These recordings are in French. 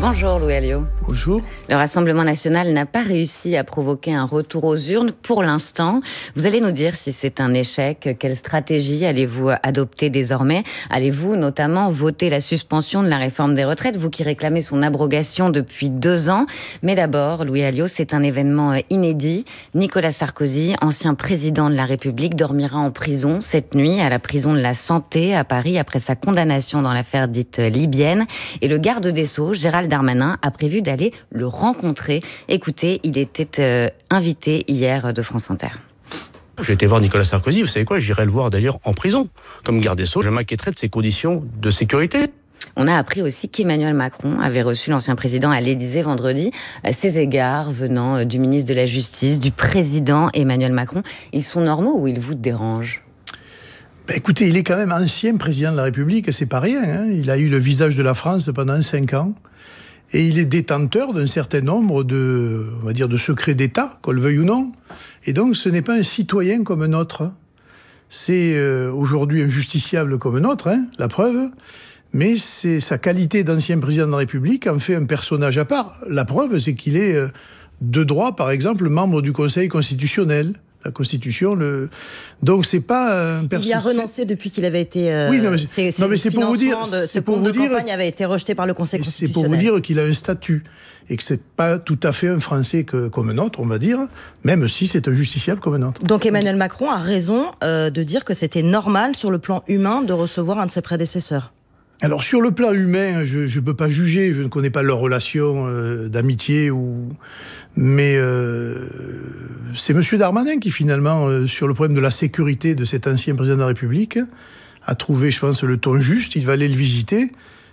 Bonjour Louis Alliot. Bonjour. Le Rassemblement national n'a pas réussi à provoquer un retour aux urnes pour l'instant. Vous allez nous dire si c'est un échec. Quelle stratégie allez-vous adopter désormais? Allez-vous notamment voter la suspension de la réforme des retraites, vous qui réclamez son abrogation depuis 2 ans? Mais d'abord, Louis Alliot, c'est un événement inédit. Nicolas Sarkozy, ancien président de la République, dormira en prison cette nuit à la prison de la Santé à Paris après sa condamnation dans l'affaire dite libyenne. Et le garde des Sceaux, Gérald Darmanin, a prévu d'aller le rencontrer. Écoutez, il était invité hier de France Inter. J'ai été voir Nicolas Sarkozy, vous savez quoi, j'irai le voir d'ailleurs en prison. Comme garde des Sceaux, je m'inquiéterai de ses conditions de sécurité. On a appris aussi qu'Emmanuel Macron avait reçu l'ancien président à l'Élysée vendredi. Ces égards venant du ministre de la Justice, du président Emmanuel Macron, ils sont normaux ou ils vous dérangent ? Écoutez, il est quand même ancien président de la République, c'est pas rien. Hein. Il a eu le visage de la France pendant 5 ans. Et il est détenteur d'un certain nombre de, on va dire, de secrets d'État, qu'on le veuille ou non. Et donc, ce n'est pas un citoyen comme un autre. C'est aujourd'hui un justiciable comme un autre, hein, la preuve. Mais c'est sa qualité d'ancien président de la République en fait un personnage à part. La preuve, c'est qu'il est de droit, par exemple, membre du Conseil constitutionnel. La Constitution, donc c'est pas un Il y a renoncé depuis qu'il avait été. Oui, non, mais c'est pour vous dire. Ce compte de campagne avait été rejeté par le Conseil constitutionnel. C'est pour vous dire qu'il a un statut et que c'est pas tout à fait un Français comme un autre, on va dire, même si c'est un justiciable comme un autre. Donc Emmanuel Macron a raison de dire que c'était normal sur le plan humain de recevoir un de ses prédécesseurs. Alors sur le plan humain, je ne peux pas juger, je ne connais pas leur relation d'amitié mais c'est M. Darmanin qui finalement, sur le problème de la sécurité de cet ancien président de la République, a trouvé, je pense, le ton juste. Il va aller le visiter.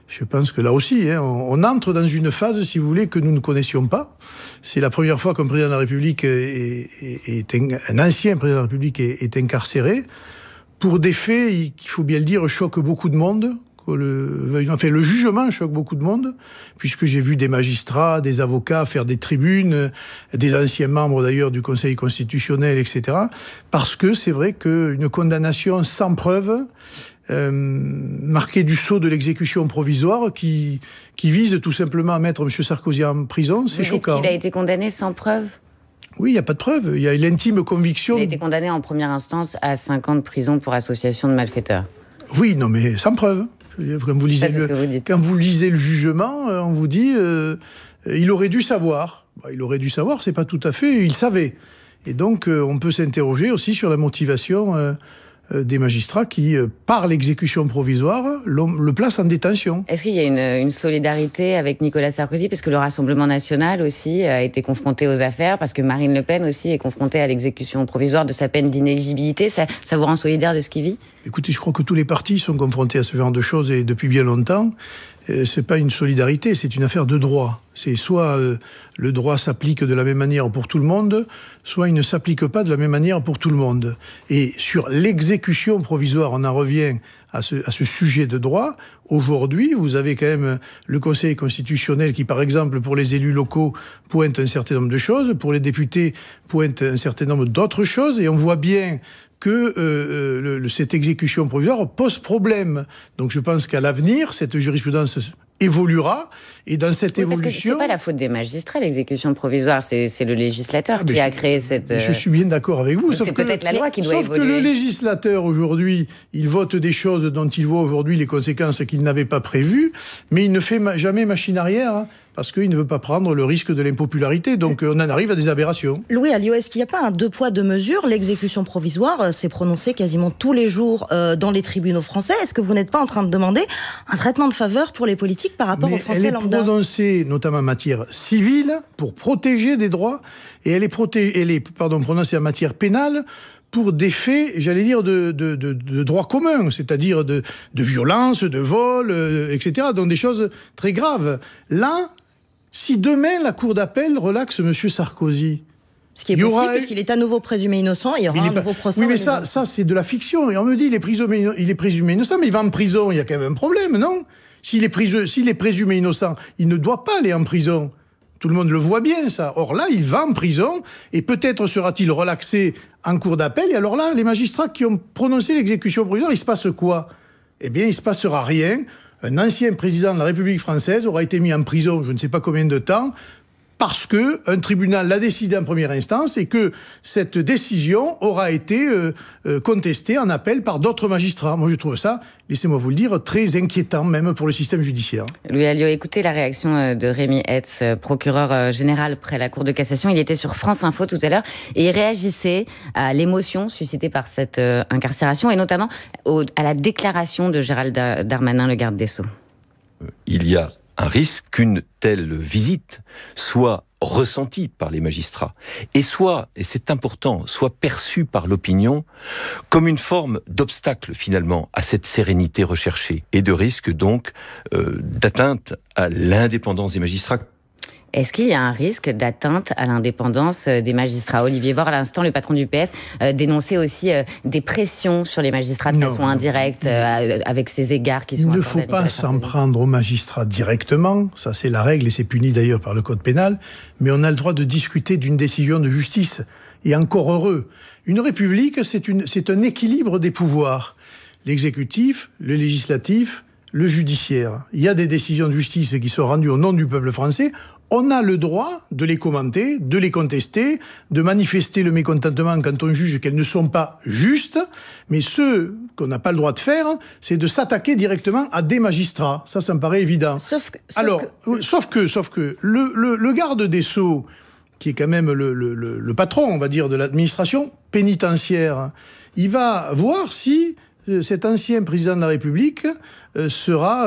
Je pense que là aussi, hein, on entre dans une phase, si vous voulez, que nous ne connaissions pas. C'est la première fois qu'un président de la République un ancien président de la République est incarcéré pour des faits qui, il faut bien le dire, choquent beaucoup de monde. Le jugement choque beaucoup de monde, puisque j'ai vu des magistrats, des avocats faire des tribunes, des anciens membres d'ailleurs du Conseil constitutionnel, etc. Parce que c'est vrai qu'une condamnation sans preuve, marquée du sceau de l'exécution provisoire, qui vise tout simplement à mettre M. Sarkozy en prison, c'est choquant. Vous dites qu'il a été condamné sans preuve ? Oui, il n'y a pas de preuve. Il y a l'intime conviction... Il a été condamné en première instance à 5 ans de prison pour association de malfaiteurs. Oui, non, mais sans preuve. Quand vous lisez le jugement, on vous dit il aurait dû savoir. Il aurait dû savoir, c'est pas tout à fait, il savait. Et donc on peut s'interroger aussi sur la motivation des magistrats qui, par l'exécution provisoire, le placent en détention. Est-ce qu'il y a une solidarité avec Nicolas Sarkozy? Parce que le Rassemblement national aussi a été confronté aux affaires, parce que Marine Le Pen aussi est confrontée à l'exécution provisoire de sa peine d'inéligibilité. Ça vous rend solidaire de ce qu'il vit? Écoutez, je crois que tous les partis sont confrontés à ce genre de choses et depuis bien longtemps. C'est pas une solidarité, c'est une affaire de droit. C'est soit le droit s'applique de la même manière pour tout le monde, soit il ne s'applique pas de la même manière pour tout le monde. Et sur l'exécution provisoire, on en revient à ce sujet de droit. Aujourd'hui, vous avez quand même le Conseil constitutionnel qui, par exemple, pour les élus locaux, pointe un certain nombre de choses, pour les députés, pointe un certain nombre d'autres choses, et on voit bien que cette exécution provisoire pose problème. Donc je pense qu'à l'avenir, cette jurisprudence évoluera, et dans cette évolution... Parce que c'est pas la faute des magistrats, l'exécution provisoire, c'est le législateur qui a créé cette... Je suis bien d'accord avec vous. C'est peut-être la loi qui doit évoluer. Sauf que le législateur, aujourd'hui, il vote des choses dont il voit aujourd'hui les conséquences qu'il n'avait pas prévues, mais il ne fait jamais machine arrière, hein, parce qu'il ne veut pas prendre le risque de l'impopularité. Donc on en arrive à des aberrations. Louis Alliot, est-ce qu'il n'y a pas un 2 poids 2 mesures? L'exécution provisoire s'est prononcée quasiment tous les jours dans les tribunaux français. Est-ce que vous n'êtes pas en train de demander un traitement de faveur pour les politiques par rapport aux Français lambda? Elle est prononcée notamment en matière civile pour protéger des droits, et elle est prononcée en matière pénale pour des faits, j'allais dire, de droit commun, c'est-à-dire de violence, de vol, etc. Donc des choses très graves. Là, si demain la Cour d'appel relaxe M. Sarkozy... Ce qui est possible, puisqu'il est à nouveau présumé innocent, il y aura un nouveau procès. Oui, mais ça c'est de la fiction. Et on me dit il est présumé innocent, mais il va en prison, il y a quand même un problème, non? S'il est présumé innocent, il ne doit pas aller en prison. Tout le monde le voit bien, ça. Or là, il va en prison, et peut-être sera-t-il relaxé en cour d'appel. Et alors là, les magistrats qui ont prononcé l'exécution provisoire, il se passe quoi? Eh bien, il ne se passera rien. un ancien président de la République française aura été mis en prison, je ne sais pas combien de temps, parce qu'un tribunal l'a décidé en première instance et que cette décision aura été contestée en appel par d'autres magistrats. Moi, je trouve ça, laissez-moi vous le dire, très inquiétant, même pour le système judiciaire. Louis Alliot, écoutez la réaction de Rémi Hetz, procureur général près la Cour de cassation. Il était sur France Info tout à l'heure et il réagissait à l'émotion suscitée par cette incarcération et notamment à la déclaration de Gérald Darmanin, le garde des Sceaux. Il y a un risque qu'une telle visite soit ressentie par les magistrats et soit, et c'est important, soit perçue par l'opinion comme une forme d'obstacle finalement à cette sérénité recherchée et de risque donc d'atteinte à l'indépendance des magistrats. Est-ce qu'il y a un risque d'atteinte à l'indépendance des magistrats? Olivier Faure, à l'instant, le patron du PS, dénonçait aussi des pressions sur les magistrats de façon indirecte, avec ces égards qui sont accordés. Il ne faut pas s'en prendre aux magistrats directement, ça c'est la règle et c'est puni d'ailleurs par le code pénal, mais on a le droit de discuter d'une décision de justice, et encore heureux. Une république, c'est un équilibre des pouvoirs, l'exécutif, le législatif, le judiciaire. Il y a des décisions de justice qui sont rendues au nom du peuple français. On a le droit de les commenter, de les contester, de manifester le mécontentement quand on juge qu'elles ne sont pas justes. Mais ce qu'on n'a pas le droit de faire, c'est de s'attaquer directement à des magistrats. Ça me paraît évident. Sauf que le garde des Sceaux, qui est quand même le patron, on va dire, de l'administration pénitentiaire, il va voir si cet ancien président de la République sera,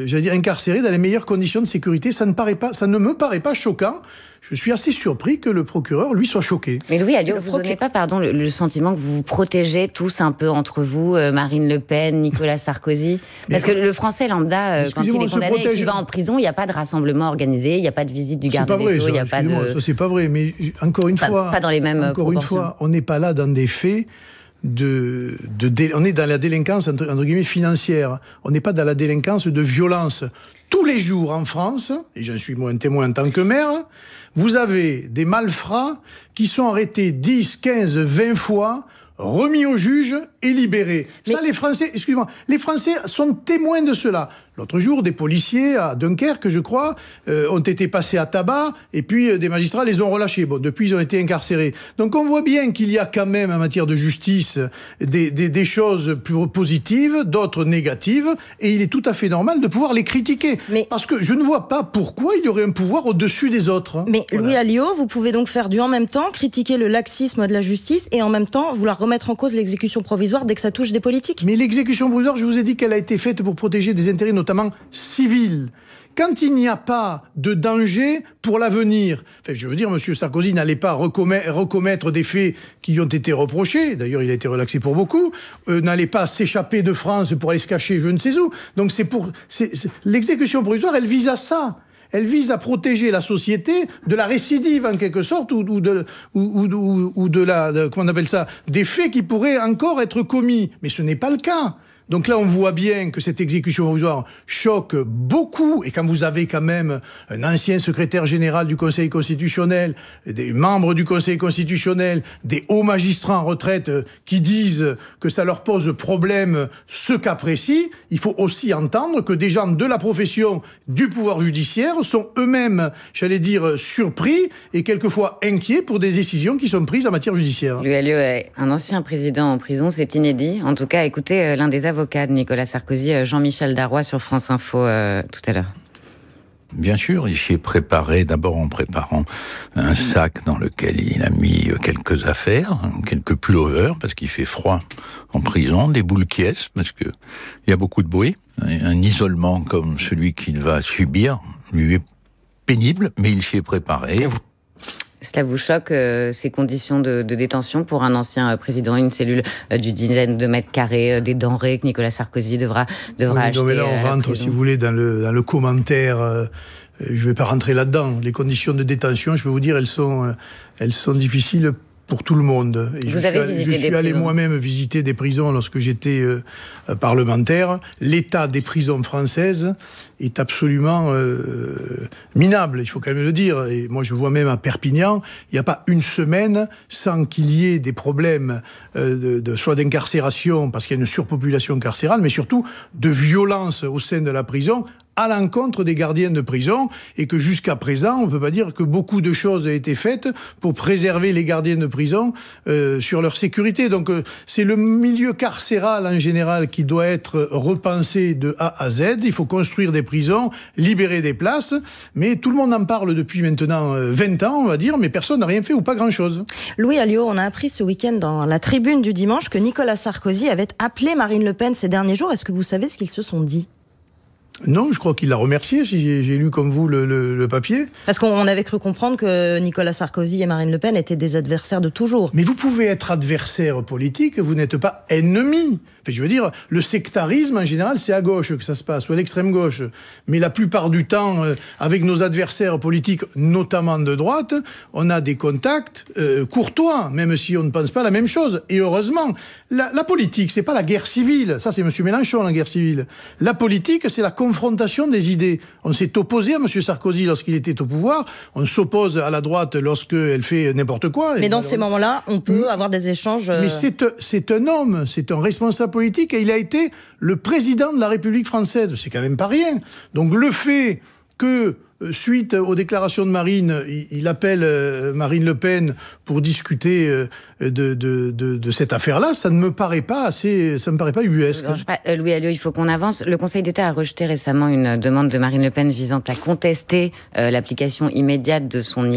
j'allais dire, incarcéré dans les meilleures conditions de sécurité. Ça ne me paraît pas choquant. Je suis assez surpris que le procureur, lui, soit choqué. Mais Louis Alliot, vous n'avez pas, le sentiment que vous vous protégez tous un peu entre vous, Marine Le Pen, Nicolas Sarkozy? Parce que le Français lambda, quand il est condamné et qu'il va en prison, il n'y a pas de rassemblement organisé, il n'y a pas de visite du garde des Sceaux, il n'y a pas de... Ça, c'est pas vrai, mais encore une fois... Pas dans les mêmes proportions. Encore une fois, on n'est pas là dans des faits... on est dans la délinquance entre guillemets financière. On n'est pas dans la délinquance de violence. Tous les jours en France, et j'en suis moi un témoin en tant que maire, vous avez des malfrats qui sont arrêtés 10, 15, 20 fois, remis au juge et libérés. Mais... Ça, les Français, excusez-moi, les Français sont témoins de cela. L'autre jour, des policiers à Dunkerque, je crois, ont été passés à tabac et puis des magistrats les ont relâchés. Bon, depuis, ils ont été incarcérés. Donc on voit bien qu'il y a quand même, en matière de justice, des choses plus positives, d'autres négatives, et il est tout à fait normal de pouvoir les critiquer. Parce que je ne vois pas pourquoi il y aurait un pouvoir au-dessus des autres. Mais voilà. Louis Alliot, vous pouvez donc faire du en même temps, critiquer le laxisme de la justice et en même temps vouloir remettre en cause l'exécution provisoire dès que ça touche des politiques. Mais l'exécution provisoire, je vous ai dit qu'elle a été faite pour protéger des intérêts notamment civils. Quand il n'y a pas de danger pour l'avenir, enfin, je veux dire, M. Sarkozy n'allait pas recommettre des faits qui lui ont été reprochés, d'ailleurs il a été relaxé pour beaucoup, n'allait pas s'échapper de France pour aller se cacher je ne sais où. Donc l'exécution provisoire, elle vise à ça. Elle vise à protéger la société de la récidive, en quelque sorte, ou de comment on appelle ça, des faits qui pourraient encore être commis. Mais ce n'est pas le cas. Donc là, on voit bien que cette exécution provisoire choque beaucoup. Et quand vous avez quand même un ancien secrétaire général du Conseil constitutionnel, des membres du Conseil constitutionnel, des hauts magistrats en retraite qui disent que ça leur pose problème ce cas précis, il faut aussi entendre que des gens de la profession du pouvoir judiciaire sont eux-mêmes, j'allais dire, surpris et quelquefois inquiets pour des décisions qui sont prises en matière judiciaire. Louis Alliot est un ancien président en prison, c'est inédit. En tout cas, écoutez l'un des avocats de Nicolas Sarkozy, Jean-Michel Darrois, sur France Info tout à l'heure. Bien sûr, il s'y est préparé, d'abord en préparant un sac dans lequel il a mis quelques affaires, quelques pullovers, parce qu'il fait froid en prison, des boules qui est, parce qu'il y a beaucoup de bruit. Un isolement comme celui qu'il va subir lui est pénible, mais il s'y est préparé. Cela vous choque, ces conditions de détention pour un ancien président, une cellule d'une dizaine de mètres carrés, des denrées que Nicolas Sarkozy devra acheter? Mais là, on rentre, si vous voulez, dans le commentaire. Je ne vais pas rentrer là-dedans. Les conditions de détention, je peux vous dire, elles sont difficiles pour tout le monde. Et Vous avez visité des prisons ? Je suis allé moi-même visiter des prisons lorsque j'étais parlementaire. L'état des prisons françaises est absolument minable, il faut quand même le dire. Et moi, je vois même à Perpignan, il n'y a pas une semaine sans qu'il y ait des problèmes soit d'incarcération, parce qu'il y a une surpopulation carcérale, mais surtout de violence au sein de la prison, à l'encontre des gardiens de prison, et que jusqu'à présent, on ne peut pas dire que beaucoup de choses ont été faites pour préserver les gardiens de prison sur leur sécurité. Donc c'est le milieu carcéral en général qui doit être repensé de A à Z. Il faut construire des prisons, libérer des places, mais tout le monde en parle depuis maintenant 20 ans, on va dire, mais personne n'a rien fait ou pas grand-chose. Louis Alliot, on a appris ce week-end dans la Tribune du dimanche que Nicolas Sarkozy avait appelé Marine Le Pen ces derniers jours. Est-ce que vous savez ce qu'ils se sont dit ? Non, je crois qu'il l'a remercié, si j'ai lu comme vous le papier. Parce qu'on avait cru comprendre que Nicolas Sarkozy et Marine Le Pen étaient des adversaires de toujours. Mais vous pouvez être adversaire politique, vous n'êtes pas ennemi. Enfin, je veux dire, le sectarisme, en général, c'est à gauche que ça se passe, ou à l'extrême gauche. Mais la plupart du temps, avec nos adversaires politiques, notamment de droite, on a des contacts courtois, même si on ne pense pas la même chose. Et heureusement, la politique, c'est pas la guerre civile. Ça, c'est M. Mélenchon, la guerre civile. La politique, c'est la confrontation des idées. On s'est opposé à M. Sarkozy lorsqu'il était au pouvoir. On s'oppose à la droite lorsqu'elle fait n'importe quoi. Mais dans ces moments-là, on peut avoir des échanges... Mais c'est un homme, c'est un responsable politique, et il a été le président de la République française. C'est quand même pas rien. Donc le fait que, suite aux déclarations de Marine, il appelle Marine Le Pen pour discuter de cette affaire-là, ça ne me paraît pas assez, ça me paraît pas ubuesque. Louis Alliot, il faut qu'on avance. Le Conseil d'État a rejeté récemment une demande de Marine Le Pen visant à contester l'application immédiate de son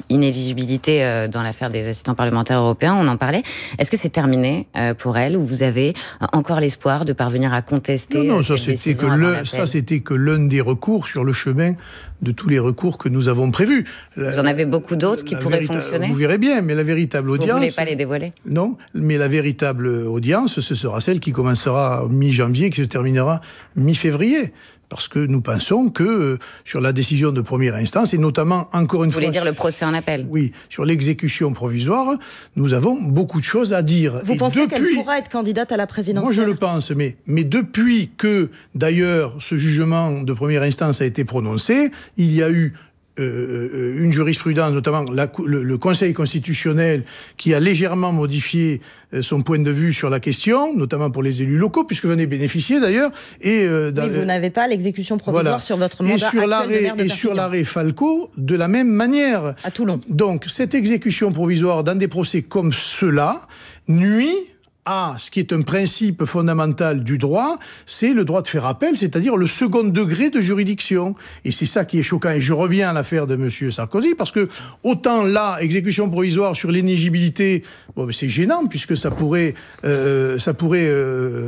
inéligibilité dans l'affaire des assistants parlementaires européens. On en parlait. Est-ce que c'est terminé pour elle, ou vous avez encore l'espoir de parvenir à contester ça c'était que l'un des recours sur le chemin de tous les recours que nous avons prévus. Vous en avez beaucoup d'autres qui pourraient fonctionner ? Vous verrez bien, mais la véritable audience... Vous ne voulez pas les dévoiler ? Non, mais la véritable audience, ce sera celle qui commencera mi-janvier, qui se terminera mi-février. Parce que nous pensons que sur la décision de première instance, et notamment, encore une fois... Vous voulez dire le procès en appel ? Oui, sur l'exécution provisoire, nous avons beaucoup de choses à dire. Vous pensez qu'elle pourra être candidate à la présidentielle ? Moi, je le pense, mais depuis que, d'ailleurs, ce jugement de première instance a été prononcé, il y a eu une jurisprudence, notamment le Conseil constitutionnel, qui a légèrement modifié son point de vue sur la question, notamment pour les élus locaux, puisque vous en avez bénéficié d'ailleurs. Et vous n'avez pas l'exécution provisoire sur votre mandat actuel de maire de Perpignan. Et sur l'arrêt Falco, de la même manière. À Toulon. Donc, cette exécution provisoire dans des procès comme ceux-là nuit à ce qui est un principe fondamental du droit, c'est le droit de faire appel, c'est-à-dire le second degré de juridiction. Et c'est ça qui est choquant. Et je reviens à l'affaire de M. Sarkozy, parce que autant là, exécution provisoire sur l'inéligibilité, c'est gênant, puisque ça pourrait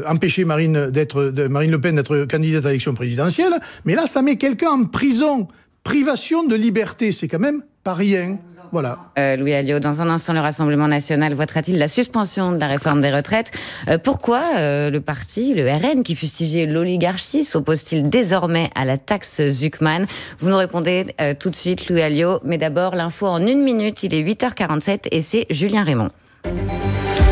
empêcher Marine Le Pen d'être candidate à l'élection présidentielle, mais là, ça met quelqu'un en prison. Privation de liberté, c'est quand même pas rien. Voilà. Louis Alliot, dans un instant, le Rassemblement national votera-t-il la suspension de la réforme des retraites ? Pourquoi le parti, le RN, qui fustigeait l'oligarchie, s'oppose-t-il désormais à la taxe Zuckman ? Vous nous répondez tout de suite, Louis Alliot. Mais d'abord, l'info en 1 minute. Il est 8h47 et c'est Julien Raymond.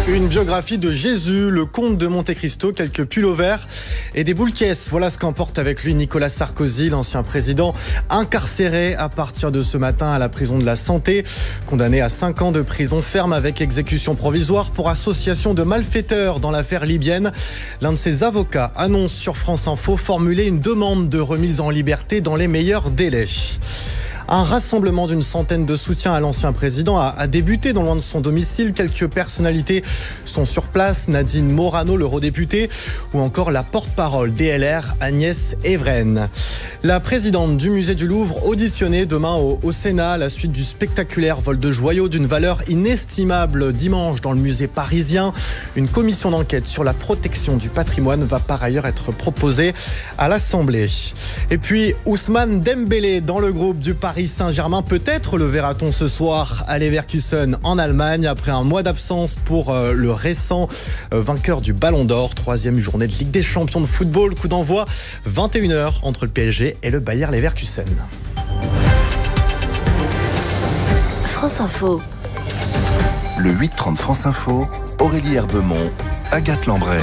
Une biographie de Jésus, le comte de Monte Cristo, quelques pullovers et des boules caisses. Voilà ce qu'emporte avec lui Nicolas Sarkozy, l'ancien président, incarcéré à partir de ce matin à la prison de la Santé, condamné à 5 ans de prison ferme avec exécution provisoire pour association de malfaiteurs dans l'affaire libyenne. L'un de ses avocats annonce sur France Info formuler une demande de remise en liberté dans les meilleurs délais. Un rassemblement d'une centaine de soutiens à l'ancien président a débuté non loin de son domicile. Quelques personnalités sont sur place. Nadine Morano, l'eurodéputée, ou encore la porte-parole DLR, Agnès Evren. La présidente du musée du Louvre auditionnée demain au Sénat à la suite du spectaculaire vol de joyaux d'une valeur inestimable dimanche dans le musée parisien. Une commission d'enquête sur la protection du patrimoine va par ailleurs être proposée à l'Assemblée. Et puis Ousmane Dembélé dans le groupe du Paris Saint-Germain, peut-être le verra-t-on ce soir à Leverkusen en Allemagne après un mois d'absence pour le récent vainqueur du Ballon d'Or. 3e journée de Ligue des Champions de football, coup d'envoi 21h entre le PSG et le Bayer Leverkusen. France Info. Le 8-30 France Info, Aurélie Herbemont, Agathe Lambray.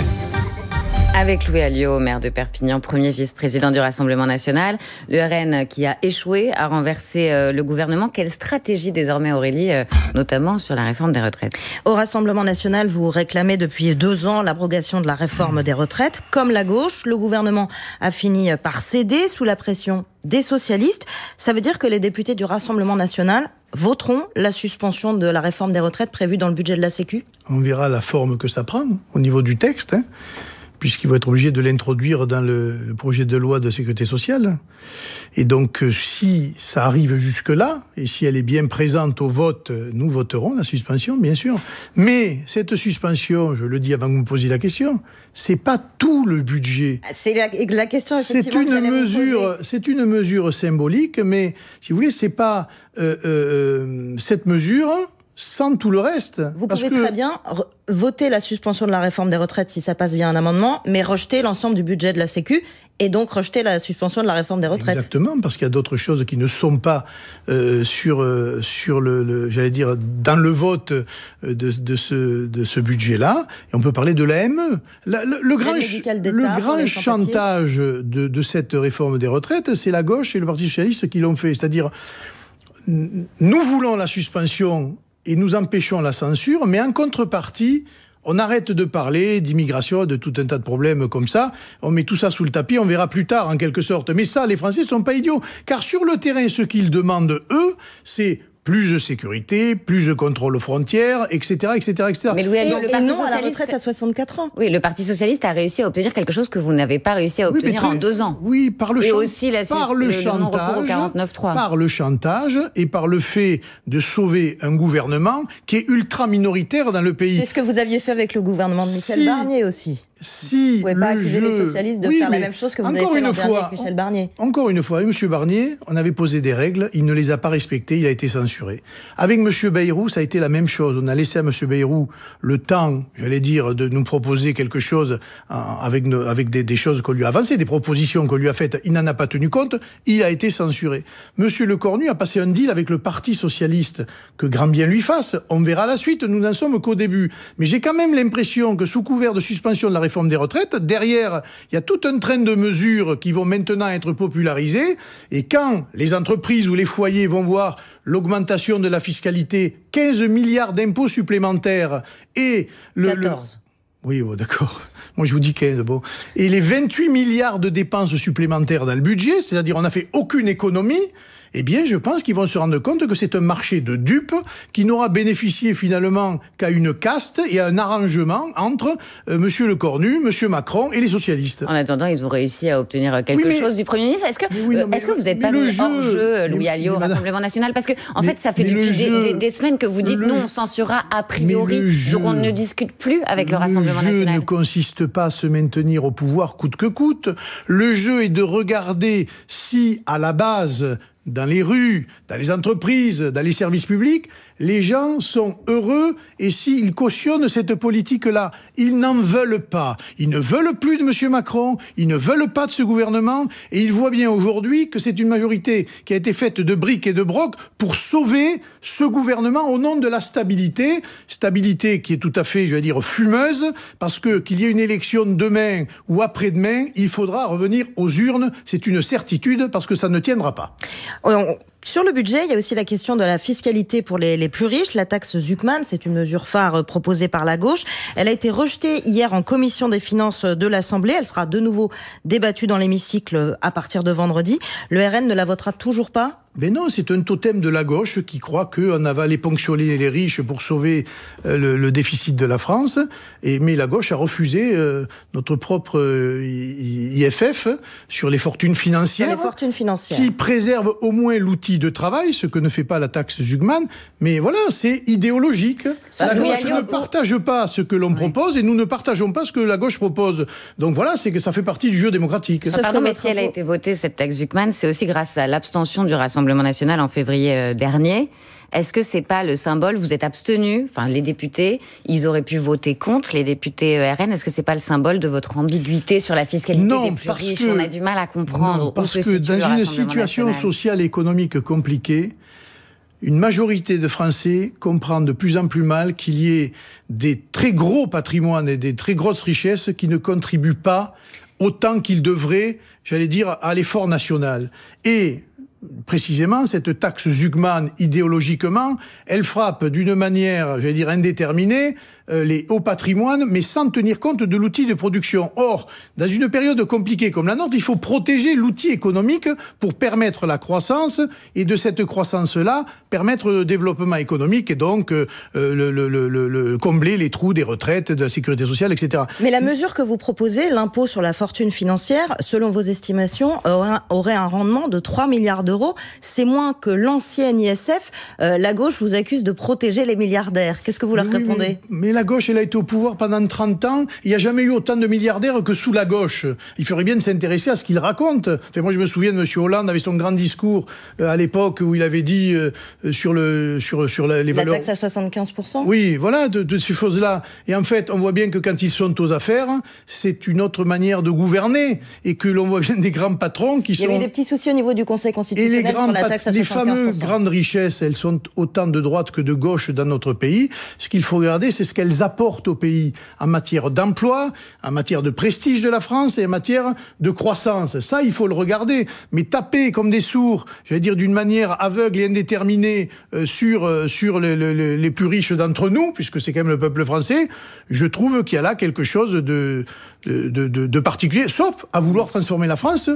Avec Louis Alliot, maire de Perpignan, premier vice-président du Rassemblement national, le RN qui a échoué à renverser le gouvernement. Quelle stratégie désormais, Aurélie, notamment sur la réforme des retraites? Au Rassemblement national, vous réclamez depuis 2 ans l'abrogation de la réforme des retraites. Comme la gauche, le gouvernement a fini par céder sous la pression des socialistes. Ça veut dire que les députés du Rassemblement national voteront la suspension de la réforme des retraites prévue dans le budget de la Sécu? On verra la forme que ça prend au niveau du texte, puisqu'il va être obligé de l'introduire dans le projet de loi de sécurité sociale. Et donc, si ça arrive jusque-là, et si elle est bien présente au vote, nous voterons la suspension, bien sûr. Mais cette suspension, je le dis avant que vous me posiez la question, c'est pas tout le budget. C'est la question, effectivement, c'est une mesure symbolique, mais si vous voulez, c'est pas cette mesure sans tout le reste. Vous pouvez très bien voter la suspension de la réforme des retraites si ça passe via un amendement, mais rejeter l'ensemble du budget de la Sécu et donc rejeter la suspension de la réforme des retraites. Exactement, parce qu'il y a d'autres choses qui ne sont pas sur le j'allais dire, dans le vote de ce budget-là. Et on peut parler de l'AME. Le grand chantage de cette réforme des retraites, c'est la gauche et le Parti socialiste qui l'ont fait. C'est-à-dire, nous voulons la suspension et nous empêchons la censure, mais en contrepartie, on arrête de parler d'immigration, de tout un tas de problèmes comme ça, on met tout ça sous le tapis, on verra plus tard en quelque sorte. Mais ça, les Français ne sont pas idiots, car sur le terrain, ce qu'ils demandent, eux, c'est plus de sécurité, plus de contrôle aux frontières, etc., etc., etc. Mais Louis, le Parti non socialiste à la retraite à 64 ans. Oui, le Parti socialiste a réussi à obtenir quelque chose que vous n'avez pas réussi à obtenir en 2 ans. Oui, par le chantage. Et aussi le non-recours au 49.3. Par le chantage et par le fait de sauver un gouvernement qui est ultra minoritaire dans le pays. C'est ce que vous aviez fait avec le gouvernement de Michel Barnier aussi. Si vous ne pouvez pas accuser les socialistes de faire la même chose que vous avez fait l'an dernier avec Michel Barnier. Encore une fois, avec M. Barnier, on avait posé des règles, il ne les a pas respectées, il a été censuré. Avec M. Bayrou, ça a été la même chose. On a laissé à M. Bayrou le temps, j'allais dire, de nous proposer quelque chose avec des choses qu'on lui a avancées, des propositions qu'on lui a faites. Il n'en a pas tenu compte, il a été censuré. M. Lecornu a passé un deal avec le Parti socialiste, que grand bien lui fasse. On verra la suite, nous n'en sommes qu'au début. Mais j'ai quand même l'impression que sous couvert de suspension de la réforme des retraites, derrière, il y a tout un train de mesures qui vont maintenant être popularisées. Et quand les entreprises ou les foyers vont voir l'augmentation de la fiscalité, 15 milliards d'impôts supplémentaires et 14. Oui, bon, d'accord. Moi, je vous dis 15, bon. Et les 28 milliards de dépenses supplémentaires dans le budget, c'est-à-dire on n'a fait aucune économie, eh bien, je pense qu'ils vont se rendre compte que c'est un marché de dupes qui n'aura bénéficié finalement qu'à une caste et à un arrangement entre M. Lecornu, M. Macron et les socialistes. En attendant, ils ont réussi à obtenir quelque chose du Premier ministre. Est-ce que vous n'êtes pas mis hors jeu, Louis Alliot, au Rassemblement national? Parce que, en fait, ça fait depuis des semaines que vous dites non, on censurera a priori, donc on ne discute plus avec le Rassemblement national. Le jeu ne consiste pas à se maintenir au pouvoir coûte que coûte. Le jeu est de regarder si, à la base, dans les rues, dans les entreprises, dans les services publics, les gens sont heureux et s'ils cautionnent cette politique-là, ils n'en veulent pas. Ils ne veulent plus de M. Macron, ils ne veulent pas de ce gouvernement et ils voient bien aujourd'hui que c'est une majorité qui a été faite de briques et de brocs pour sauver ce gouvernement au nom de la stabilité. Stabilité qui est tout à fait, je vais dire, fumeuse parce que qu'il y ait une élection demain ou après-demain, il faudra revenir aux urnes. C'est une certitude parce que ça ne tiendra pas. Sur le budget, il y a aussi la question de la fiscalité pour les plus riches. La taxe Zuckman, c'est une mesure phare proposée par la gauche. Elle a été rejetée hier en commission des finances de l'Assemblée. Elle sera de nouveau débattue dans l'hémicycle à partir de vendredi. Le RN ne la votera toujours pas ? Mais non, c'est un totem de la gauche qui croit qu'on va aller ponctionner les riches pour sauver le déficit de la France. Mais la gauche a refusé notre propre IFF sur les fortunes financières. Qui préserve au moins l'outil de travail, ce que ne fait pas la taxe Zuckman. Mais voilà, c'est idéologique. La gauche ne partage pas ce que l'on propose et nous ne partageons pas ce que la gauche propose. Donc voilà, c'est que ça fait partie du jeu démocratique. Pardon, mais si elle a été votée, cette taxe Zuckman, c'est aussi grâce à l'abstention du Rassemblement national en février dernier. Est-ce que c'est pas le symbole, vous êtes abstenus, enfin les députés, ils auraient pu voter contre, les députés RN, est-ce que c'est pas le symbole de votre ambiguïté sur la fiscalité des plus riches? On a du mal à comprendre. Non, parce que dans une situation sociale et économique compliquée, une majorité de Français comprend de plus en plus mal qu'il y ait des très gros patrimoines et des très grosses richesses qui ne contribuent pas autant qu'ils devraient, j'allais dire, à l'effort national. Et précisément, cette taxe Zuckman, idéologiquement, elle frappe d'une manière, j'allais dire, indéterminée, les hauts patrimoines, mais sans tenir compte de l'outil de production. Or, dans une période compliquée comme la nôtre, il faut protéger l'outil économique pour permettre la croissance, et de cette croissance-là, permettre le développement économique, et donc combler les trous des retraites, de la sécurité sociale, etc. Mais la mesure que vous proposez, l'impôt sur la fortune financière, selon vos estimations, aurait un rendement de 3 milliards d'euros. C'est moins que l'ancienne ISF. La gauche vous accuse de protéger les milliardaires. Qu'est-ce que vous leur répondez ? Mais la gauche, elle a été au pouvoir pendant 30 ans. Il n'y a jamais eu autant de milliardaires que sous la gauche. Il faudrait bien s'intéresser à ce qu'il raconte. Enfin, moi, je me souviens de M. Hollande avec son grand discours à l'époque où il avait dit sur les valeurs... La taxe à 75%. Oui, voilà, de ces choses-là. Et en fait, on voit bien que quand ils sont aux affaires, c'est une autre manière de gouverner. Et que l'on voit bien des grands patrons qui sont... Il y avait des petits soucis au niveau du Conseil constitutionnel sur la taxe à 75%. Les fameuses grandes richesses, elles sont autant de droite que de gauche dans notre pays. Ce qu'il faut regarder, c'est ce qu'elles apportent au pays en matière d'emploi, en matière de prestige de la France et en matière de croissance. Ça, il faut le regarder. Mais taper comme des sourds, j'allais dire d'une manière aveugle et indéterminée sur les plus riches d'entre nous, puisque c'est quand même le peuple français, je trouve qu'il y a là quelque chose de particulier, sauf à vouloir transformer la France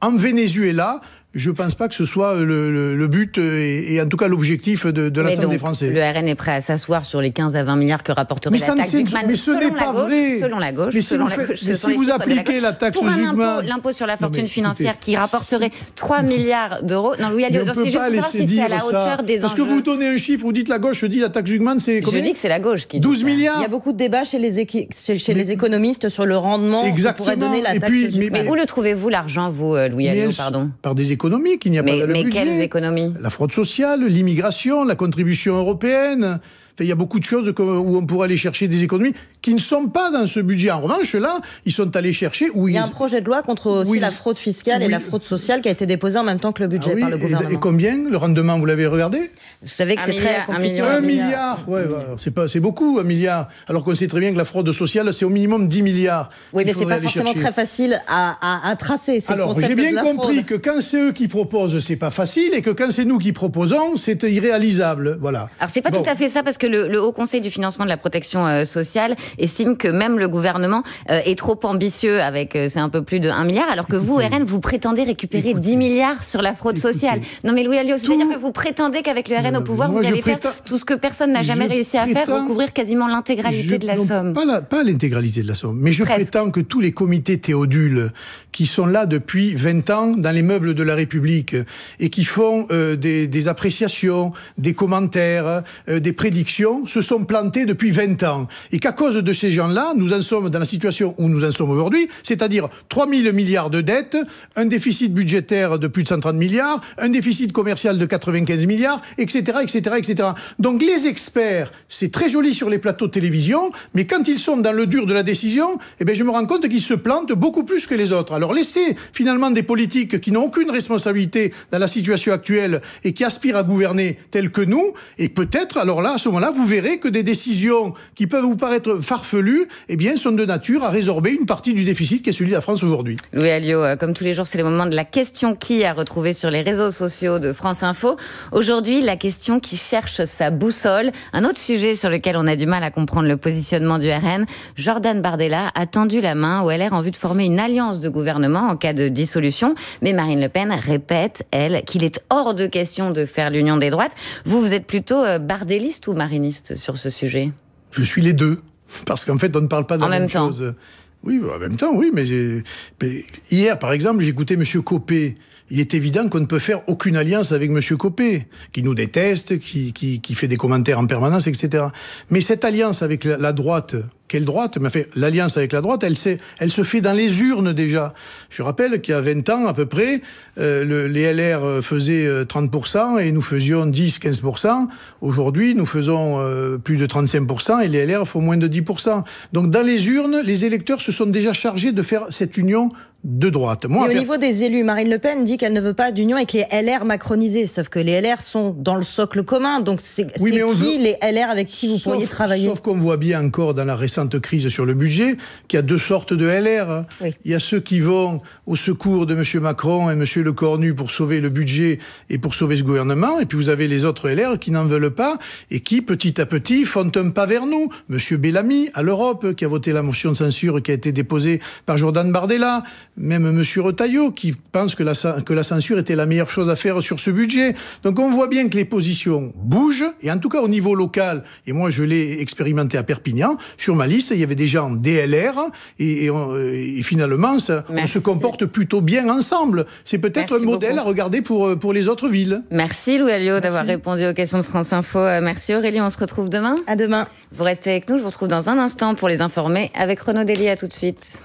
en Venezuela. Je ne pense pas que ce soit le but et en tout cas l'objectif de l'ensemble des Français. Le RN est prêt à s'asseoir sur les 15 à 20 milliards que rapporterait la taxe Zuckman. Mais ce n'est pas vrai. Selon la gauche. Mais si vous appliquez la taxe Zuckman... L'impôt sur la fortune financière qui rapporterait 3 milliards d'euros... Non, Louis Alliot, c'est juste pour savoir si c'est à la hauteur des enjeux. Parce que vous donnez un chiffre, vous dites la gauche, je dis la taxe Zuckman, c'est combien ? Je dis que c'est la gauche qui dit 12 milliards. Il y a beaucoup de débats chez les économistes sur le rendement que pourrait donner la taxe Zuckman. Mais où le trouvez-vous l'argent, vous, Louis Alliot, pardon ? Par des économies qu'il n'y a pas. Mais quelles économies ? La fraude sociale, l'immigration, la contribution européenne. Enfin, il y a beaucoup de choses où on pourrait aller chercher des économies qui ne sont pas dans ce budget. En revanche, là, ils sont allés chercher... Il y a un projet de loi contre aussi la fraude fiscale et la fraude sociale qui a été déposé en même temps que le budget par le gouvernement. Et combien le rendement, vous l'avez regardé ? Vous savez que c'est très compliqué. 1 milliard. Ouais, c'est beaucoup, 1 milliard. Alors qu'on sait très bien que la fraude sociale, c'est au minimum 10 milliards. Oui, mais c'est pas forcément très facile à tracer. Alors, j'ai bien compris que quand c'est eux qui proposent, c'est pas facile, et que quand c'est nous qui proposons, c'est irréalisable. Voilà. Alors, c'est pas tout à fait ça, parce que le Haut Conseil du financement de la protection sociale estime que même le gouvernement est trop ambitieux avec c'est un peu plus de 1 milliard, alors que vous, RN, vous prétendez récupérer 10 milliards sur la fraude sociale. Non mais Louis Alliot, c'est-à-dire que vous prétendez qu'avec le RN au pouvoir, vous allez faire tout ce que personne n'a jamais réussi à faire, recouvrir quasiment l'intégralité de la somme. Pas l'intégralité de la somme, mais je prétends que tous les comités Théodule qui sont là depuis 20 ans dans les meubles de la République et qui font des appréciations, des commentaires, des prédictions, se sont plantés depuis 20 ans. Et qu'à cause de ces gens-là, nous en sommes dans la situation où nous en sommes aujourd'hui, c'est-à-dire 3 000 milliards de dettes, un déficit budgétaire de plus de 130 milliards, un déficit commercial de 95 milliards, etc., etc., etc. Donc les experts, c'est très joli sur les plateaux de télévision, mais quand ils sont dans le dur de la décision, eh bien, je me rends compte qu'ils se plantent beaucoup plus que les autres. Alors laissez finalement des politiques qui n'ont aucune responsabilité dans la situation actuelle et qui aspirent à gouverner tels que nous, et peut-être, alors là, à ce moment-là, vous verrez que des décisions qui peuvent vous paraître farfelues, eh bien, sont de nature à résorber une partie du déficit qui est celui de la France aujourd'hui. Louis Alliot, comme tous les jours, c'est le moment de la question qui à retrouver sur les réseaux sociaux de France Info. Aujourd'hui, la question qui cherche sa boussole. Un autre sujet sur lequel on a du mal à comprendre le positionnement du RN. Jordan Bardella a tendu la main au LR en vue de former une alliance de gouvernement en cas de dissolution. Mais Marine Le Pen répète, elle, qu'il est hors de question de faire l'union des droites. Vous êtes plutôt bardelliste ou mariniste sur ce sujet ? Je suis les deux. Parce qu'en fait, on ne parle pas de la même chose. Oui, en même temps, oui. Mais hier, par exemple, j'ai écouté M. Copé. Il est évident qu'on ne peut faire aucune alliance avec M. Copé, qui nous déteste, qui fait des commentaires en permanence, etc. Mais cette alliance avec la droite... Quelle droite ? Mais enfin, l'alliance avec la droite, elle se fait dans les urnes déjà. Je rappelle qu'il y a 20 ans à peu près, les LR faisaient 30% et nous faisions 10-15%. Aujourd'hui, nous faisons plus de 35% et les LR font moins de 10%. Donc dans les urnes, les électeurs se sont déjà chargés de faire cette union de droite. Moi, et au niveau des élus, Marine Le Pen dit qu'elle ne veut pas d'union avec les LR macronisés, sauf que les LR sont dans le socle commun, donc c'est les LR avec qui vous pourriez travailler? Sauf qu'on voit bien encore dans la récente crise sur le budget qu'il y a deux sortes de LR. Oui. Il y a ceux qui vont au secours de M. Macron et M. Lecornu pour sauver le budget et pour sauver ce gouvernement, et puis vous avez les autres LR qui n'en veulent pas et qui, petit à petit, font un pas vers nous. M. Bellamy, à l'Europe, qui a voté la motion de censure qui a été déposée par Jordan Bardella, même M. Retailleau, qui pense que la censure était la meilleure chose à faire sur ce budget. Donc on voit bien que les positions bougent, et en tout cas au niveau local, et moi je l'ai expérimenté à Perpignan, sur ma liste, il y avait des gens DLR, et finalement, on se comporte plutôt bien ensemble. C'est peut-être un modèle à regarder pour les autres villes. Merci Louis Alliot d'avoir répondu aux questions de France Info. Merci Aurélie, on se retrouve demain. À demain. Vous restez avec nous, je vous retrouve dans un instant pour les informer avec Renaud Dely. À tout de suite.